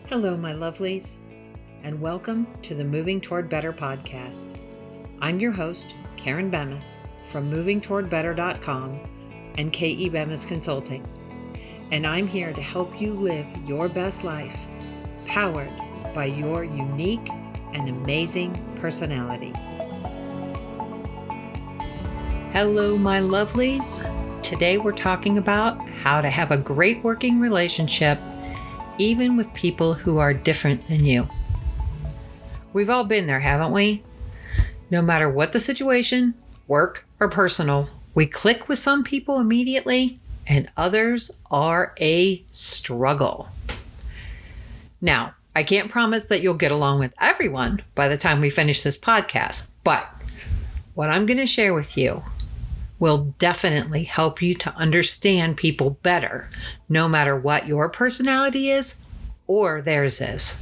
Hello, my lovelies, and welcome to the Moving Toward Better podcast. I'm your host, Karen Bemis from movingtowardbetter.com and KE Bemis Consulting, and I'm here to help you live your best life, powered by your unique and amazing personality. Hello, my lovelies. Today we're talking about how to have a great working relationship even with people who are different than you. We've all been there, haven't we? No matter what the situation, work or personal, we click with some people immediately and others are a struggle. Now, I can't promise that you'll get along with everyone by the time we finish this podcast, but what I'm going to share with you will definitely help you to understand people better, no matter what your personality is or theirs is.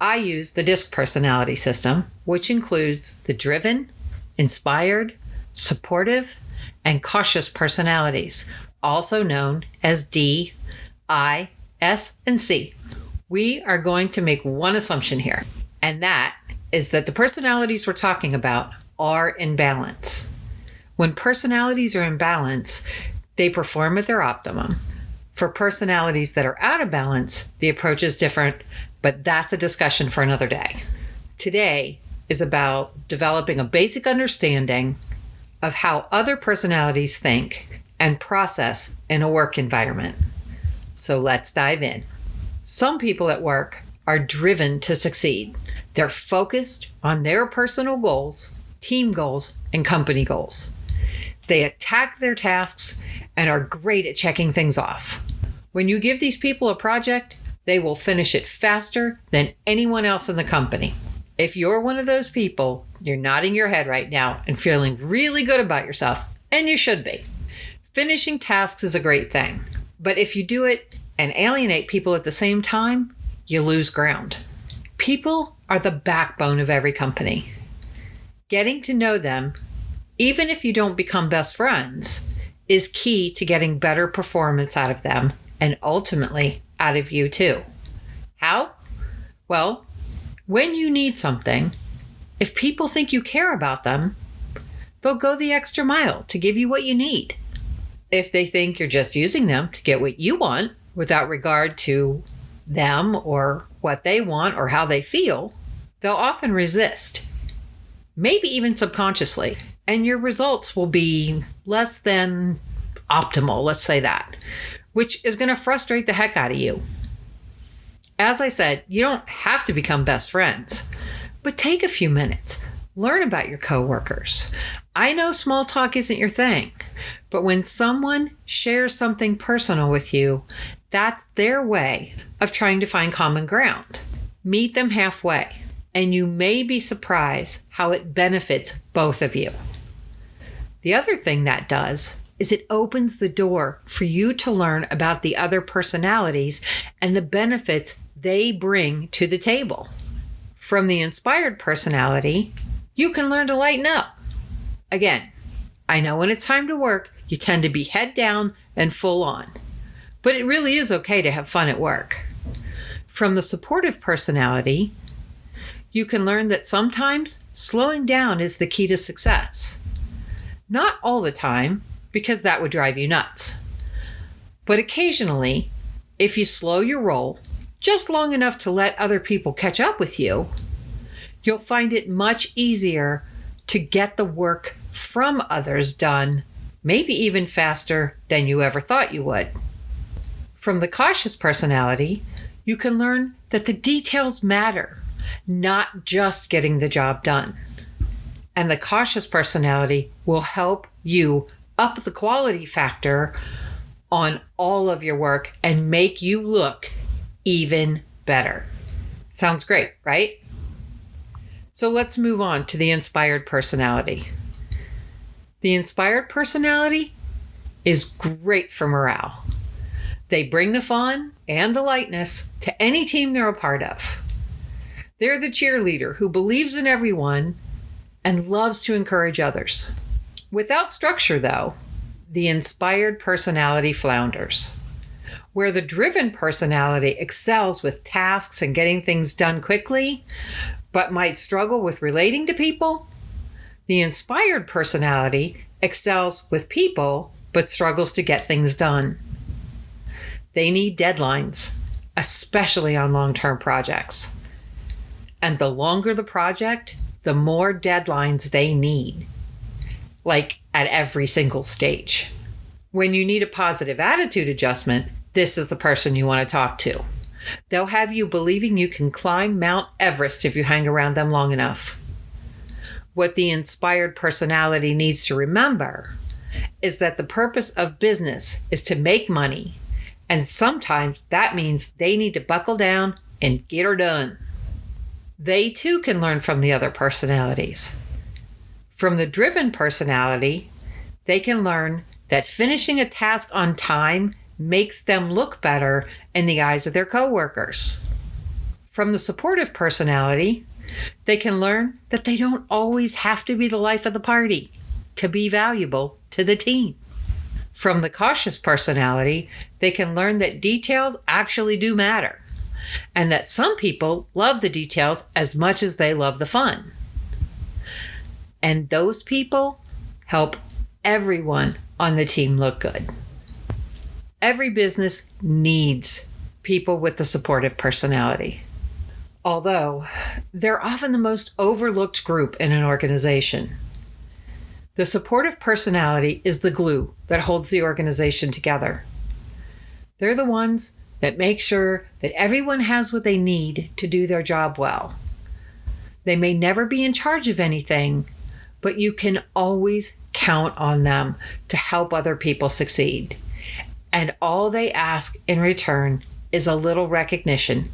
I use the DISC personality system, which includes the driven, inspired, supportive, and cautious personalities, also known as D, I, S, and C. We are going to make one assumption here, and that is that the personalities we're talking about are in balance. When personalities are in balance, they perform at their optimum. For personalities that are out of balance, the approach is different, but that's a discussion for another day. Today is about developing a basic understanding of how other personalities think and process in a work environment. So let's dive in. Some people at work are driven to succeed. They're focused on their personal goals, team goals, and company goals. They attack their tasks and are great at checking things off. When you give these people a project, they will finish it faster than anyone else in the company. If you're one of those people, you're nodding your head right now and feeling really good about yourself, and you should be. Finishing tasks is a great thing, but if you do it and alienate people at the same time, you lose ground. People are the backbone of every company. Getting to know them, even if you don't become best friends, is key to getting better performance out of them and ultimately out of you too. How? Well, when you need something, if people think you care about them, they'll go the extra mile to give you what you need. If they think you're just using them to get what you want without regard to them or what they want or how they feel, they'll often resist, maybe even subconsciously. And your results will be less than optimal, let's say that, which is going to frustrate the heck out of you. As I said, you don't have to become best friends, but take a few minutes. Learn about your coworkers. I know small talk isn't your thing, but when someone shares something personal with you, that's their way of trying to find common ground. Meet them halfway, and you may be surprised how it benefits both of you. The other thing that does is it opens the door for you to learn about the other personalities and the benefits they bring to the table. From the inspired personality, you can learn to lighten up. Again, I know when it's time to work, you tend to be head down and full on, but it really is okay to have fun at work. From the supportive personality, you can learn that sometimes slowing down is the key to success. Not all the time, because that would drive you nuts. But occasionally, if you slow your roll just long enough to let other people catch up with you, you'll find it much easier to get the work from others done, maybe even faster than you ever thought you would. From the cautious personality, you can learn that the details matter, not just getting the job done. And the cautious personality will help you up the quality factor on all of your work and make you look even better. Sounds great, right? So let's move on to the inspired personality. The inspired personality is great for morale. They bring the fun and the lightness to any team they're a part of. They're the cheerleader who believes in everyone and loves to encourage others. Without structure, though, the inspired personality flounders. Where the driven personality excels with tasks and getting things done quickly, but might struggle with relating to people, the inspired personality excels with people, but struggles to get things done. They need deadlines, especially on long-term projects. And the longer the project, the more deadlines they need, like at every single stage. When you need a positive attitude adjustment, this is the person you want to talk to. They'll have you believing you can climb Mount Everest if you hang around them long enough. What the inspired personality needs to remember is that the purpose of business is to make money, and sometimes that means they need to buckle down and get her done. They too can learn from the other personalities. From the driven personality, they can learn that finishing a task on time makes them look better in the eyes of their coworkers. From the supportive personality, they can learn that they don't always have to be the life of the party to be valuable to the team. From the cautious personality, they can learn that details actually do matter, and that some people love the details as much as they love the fun. And those people help everyone on the team look good. Every business needs people with the supportive personality, although they're often the most overlooked group in an organization. The supportive personality is the glue that holds the organization together. They're the ones that make sure that everyone has what they need to do their job well. They may never be in charge of anything, but you can always count on them to help other people succeed. And all they ask in return is a little recognition,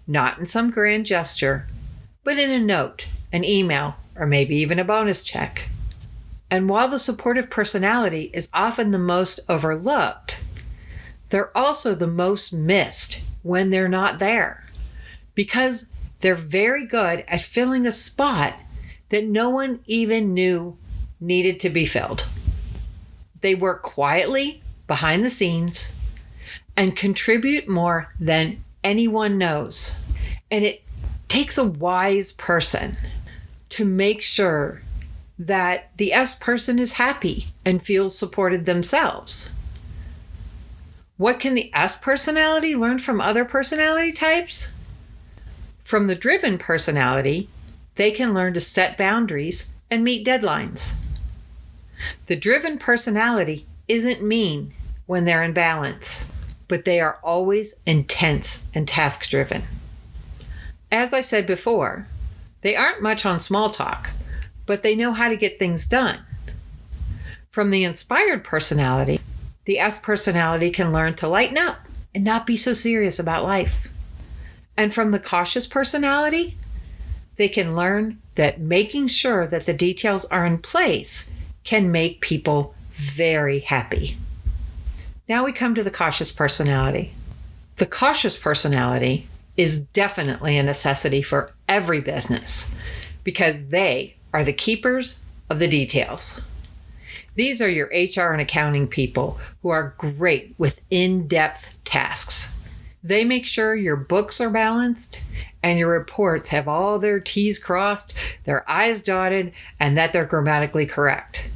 not in some grand gesture, but in a note, an email, or maybe even a bonus check. And while the supportive personality is often the most overlooked, they're also the most missed when they're not there, because they're very good at filling a spot that no one even knew needed to be filled. They work quietly behind the scenes and contribute more than anyone knows. And it takes a wise person to make sure that the S person is happy and feels supported themselves. What can the S personality learn from other personality types? From the driven personality, they can learn to set boundaries and meet deadlines. The driven personality isn't mean when they're in balance, but they are always intense and task-driven. As I said before, they aren't much on small talk, but they know how to get things done. From the inspired personality, the S personality can learn to lighten up and not be so serious about life. And from the cautious personality, they can learn that making sure that the details are in place can make people very happy. Now we come to the cautious personality. The cautious personality is definitely a necessity for every business because they are the keepers of the details. These are your HR and accounting people who are great with in-depth tasks. They make sure your books are balanced and your reports have all their T's crossed, their I's dotted, and that they're grammatically correct.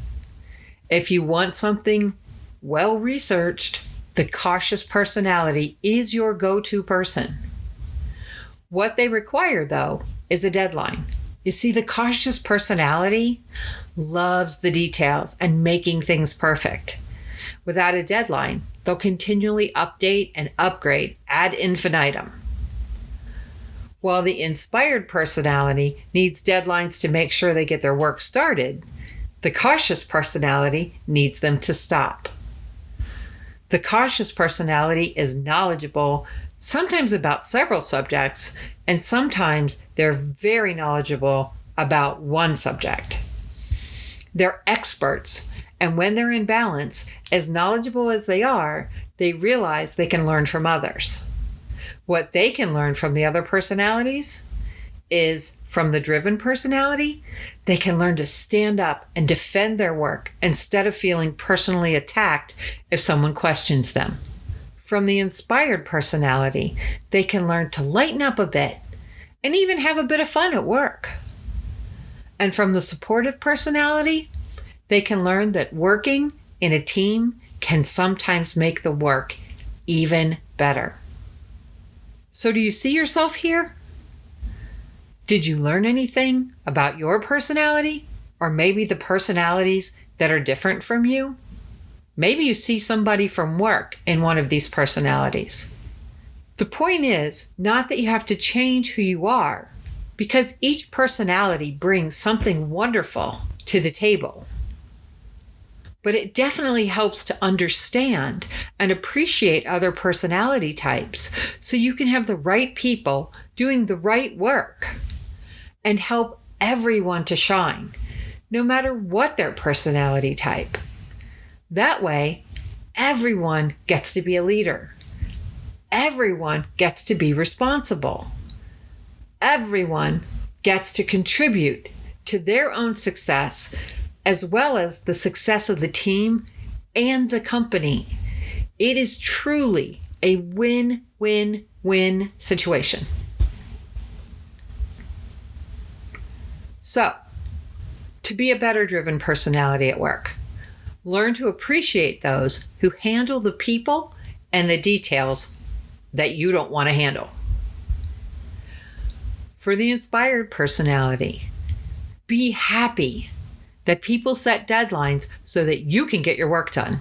If you want something well-researched, the cautious personality is your go-to person. What they require, though, is a deadline. You see, the cautious personality loves the details and making things perfect. Without a deadline, they'll continually update and upgrade ad infinitum. While the inspired personality needs deadlines to make sure they get their work started, the cautious personality needs them to stop. The cautious personality is knowledgeable, sometimes about several subjects, and sometimes they're very knowledgeable about one subject. They're experts, and when they're in balance, as knowledgeable as they are, they realize they can learn from others. What they can learn from the other personalities is from the driven personality, they can learn to stand up and defend their work instead of feeling personally attacked if someone questions them. From the inspired personality, they can learn to lighten up a bit and even have a bit of fun at work. And from the supportive personality, they can learn that working in a team can sometimes make the work even better. So do you see yourself here? Did you learn anything about your personality? Or maybe the personalities that are different from you? Maybe you see somebody from work in one of these personalities. The point is not that you have to change who you are, because each personality brings something wonderful to the table. But it definitely helps to understand and appreciate other personality types so you can have the right people doing the right work and help everyone to shine, no matter what their personality type. That way, everyone gets to be a leader. Everyone gets to be responsible. Everyone gets to contribute to their own success, as well as the success of the team and the company. It is truly a win-win-win situation. So, to be a better driven personality at work, learn to appreciate those who handle the people and the details that you don't want to handle. For the inspired personality, be happy that people set deadlines so that you can get your work done.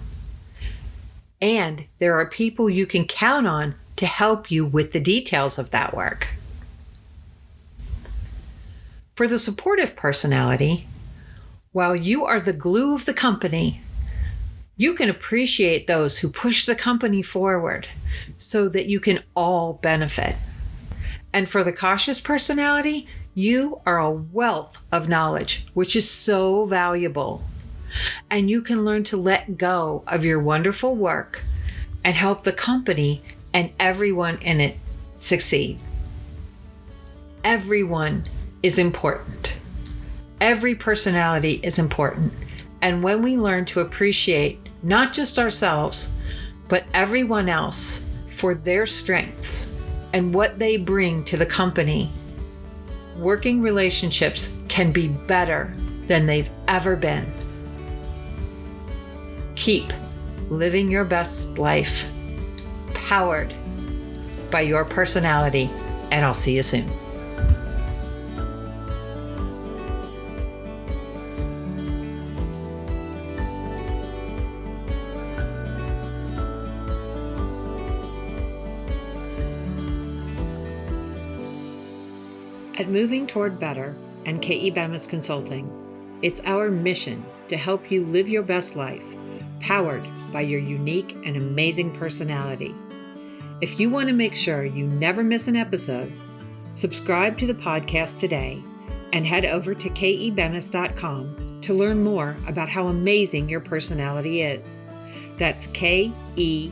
And there are people you can count on to help you with the details of that work. For the supportive personality, while you are the glue of the company, you can appreciate those who push the company forward so that you can all benefit. And for the cautious personality, you are a wealth of knowledge, which is so valuable. And you can learn to let go of your wonderful work and help the company and everyone in it succeed. Everyone is important. Every personality is important. And when we learn to appreciate not just ourselves, but everyone else for their strengths and what they bring to the company, working relationships can be better than they've ever been. Keep living your best life, powered by your personality, and I'll see you soon. At Moving Toward Better and KE Bemis Consulting, it's our mission to help you live your best life, powered by your unique and amazing personality. If you want to make sure you never miss an episode, subscribe to the podcast today and head over to kebemis.com to learn more about how amazing your personality is. That's KEBEMMES.com.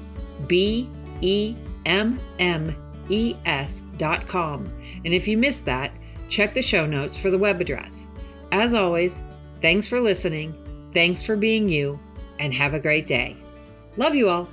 And if you missed that, check the show notes for the web address. As always, thanks for listening, thanks for being you, and have a great day. Love you all.